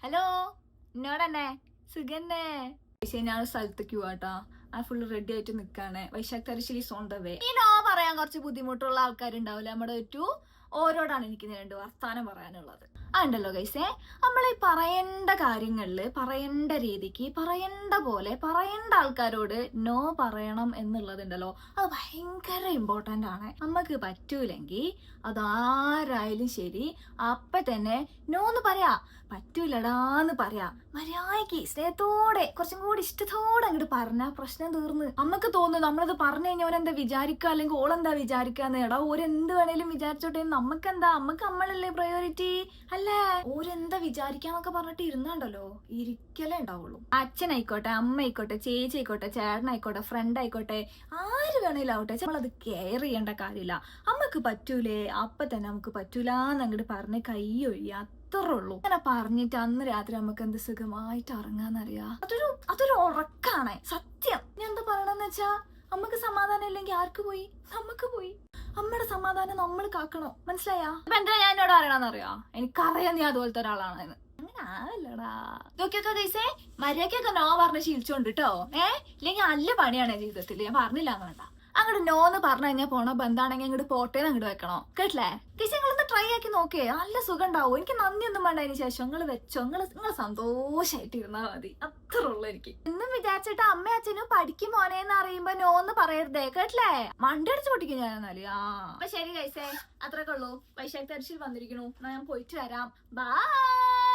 Hello എന്നോടന്നെ സുഖന്നെ. പക്ഷേ ഞാൻ സ്ഥലത്തേക്ക് പോവാട്ടാ. ആ ഫുള്ള് റെഡി ആയിട്ട് നിക്കാണ്. Vaishakh Tharasseri on the way. ഈ നോ പറയാൻ കുറച്ച് ബുദ്ധിമുട്ടുള്ള ആൾക്കാരുണ്ടാവില്ല നമ്മുടെ ഓരോടാണ് എനിക്ക് രണ്ട് വർത്താനം പറയാനുള്ളത്. അതുണ്ടല്ലോ ഗൈസേ, നമ്മൾ ഈ പറയേണ്ട കാര്യങ്ങളില് പറയേണ്ട രീതിക്ക് പറയേണ്ട പോലെ പറയേണ്ട ആൾക്കാരോട് നോ പറയണം എന്നുള്ളതുണ്ടല്ലോ, അത് ഭയങ്കര ഇമ്പോർട്ടന്റ് ആണ്. നമുക്ക് പറ്റൂലെങ്കിൽ അതാരായാലും ശരി അപ്പൊ തന്നെ നോന്ന് പറയാ. പറ്റൂലടാന്ന് പറയാ. മര്യാദക്ക് സ്നേഹത്തോടെ കുറച്ചും കൂടി ഇഷ്ടത്തോടെ അങ്ങോട്ട് പറഞ്ഞാ പ്രശ്നം തീർന്ന്. നമുക്ക് തോന്നുന്നു നമ്മളത് പറഞ്ഞു കഴിഞ്ഞാൽ ഓരെന്താ വിചാരിക്കുക അല്ലെങ്കിൽ ഓളെന്താ വിചാരിക്കാന്ന്. എടാ ഓരെന്ത് വേണേലും വിചാരിച്ചോട്ടെ, നമുക്കെന്താ, നമുക്ക് നമ്മളല്ലേ പ്രയോറിറ്റി അല്ലേ. ഓരെന്താ വിചാരിക്കാന്നൊക്കെ പറഞ്ഞിട്ട് ഇരുന്നാണ്ടല്ലോ ഇരിക്കലേ ഉണ്ടാവുള്ളൂ. അച്ഛനായിക്കോട്ടെ, അമ്മ ആയിക്കോട്ടെ, ചേച്ചി ആയിക്കോട്ടെ, ചേട്ടനായിക്കോട്ടെ, ഫ്രണ്ട് ആയിക്കോട്ടെ, ആര് വേണേലും ആവട്ടെ, നമ്മളത് കെയർ ചെയ്യേണ്ട കാര്യമില്ല. നമുക്ക് പറ്റൂലേ അപ്പൊ തന്നെ നമുക്ക് പറ്റൂലെന്ന് അങ്ങോട്ട് പറഞ്ഞ് കൈ ഒഴിയാ, അത്രേ ഉള്ളൂ. അങ്ങനെ പറഞ്ഞിട്ട് അന്ന് രാത്രി നമുക്ക് എന്ത് സുഖമായിട്ട് ഇറങ്ങാന്നറിയാ. അതൊരു ഉറക്കാണ് സത്യം. ഞാൻ എന്താ പറയണെന്ന് വെച്ചാ, നമുക്ക് സമാധാനം ഇല്ലെങ്കിൽ ആർക്ക് പോയി? നമുക്ക് പോയി. നമ്മുടെ സമാധാനം നമ്മൾ കാക്കണം, മനസ്സിലായാ? അപ്പൊ എന്താ ഞാൻ എന്നോട് അറിയണമെന്നറിയാ? എനിക്കറിയാം നീ അതുപോലത്തെ ഒരാളാണെന്ന്. അങ്ങനെ ആവല്ലടാ. ഇതൊക്കെയൊക്കെ കൈസേ മര്യാദക്കൊക്കെ നോ പറഞ്ഞ് ശീലിച്ചോണ്ട് കേട്ടോ. ഇല്ലെങ്കിൽ നല്ല പണിയാണ് ജീവിതത്തിൽ. ഞാൻ പറഞ്ഞില്ലാന്ന് വേണ്ട. അങ്ങോട്ട് നോന്ന് പറഞ്ഞു കഴിഞ്ഞാൽ പോണോ ബന്ധാണെങ്കിൽ അങ്ങോട്ട് പോട്ടേന്ന് അങ്ങോട്ട് വെക്കണോ, കേട്ടില്ലേ? ടീച്ചർ നിങ്ങളൊന്ന് ട്രൈ ആക്കി നോക്കേ, നല്ല സുഖം ഉണ്ടാവും. എനിക്ക് നന്ദിയൊന്നും വേണ്ട. അതിന് ശേഷം നിങ്ങൾ വെച്ചോ, നിങ്ങൾ സന്തോഷമായിട്ട് ഇരുന്നാൽ മതി, അത്രേ ഉള്ളൂ എനിക്ക്. എന്നും വിചാരിച്ചിട്ട് അമ്മ അച്ഛനും പഠിക്കും മോനേന്ന് അറിയുമ്പോ നോന്ന് പറയരുതേ, കേട്ടില്ലേ? മണ്ടി അടിച്ച് പൊട്ടിക്കും ഞാൻ എന്നാല്. അപ്പൊ ശരി കൈസേ, അത്രയൊക്കെ ഉള്ളൂ. വൈശാഖ് തരശ്ശേരി വന്നിരിക്കണു. ഞാൻ പോയിട്ട് വരാം. ബൈ.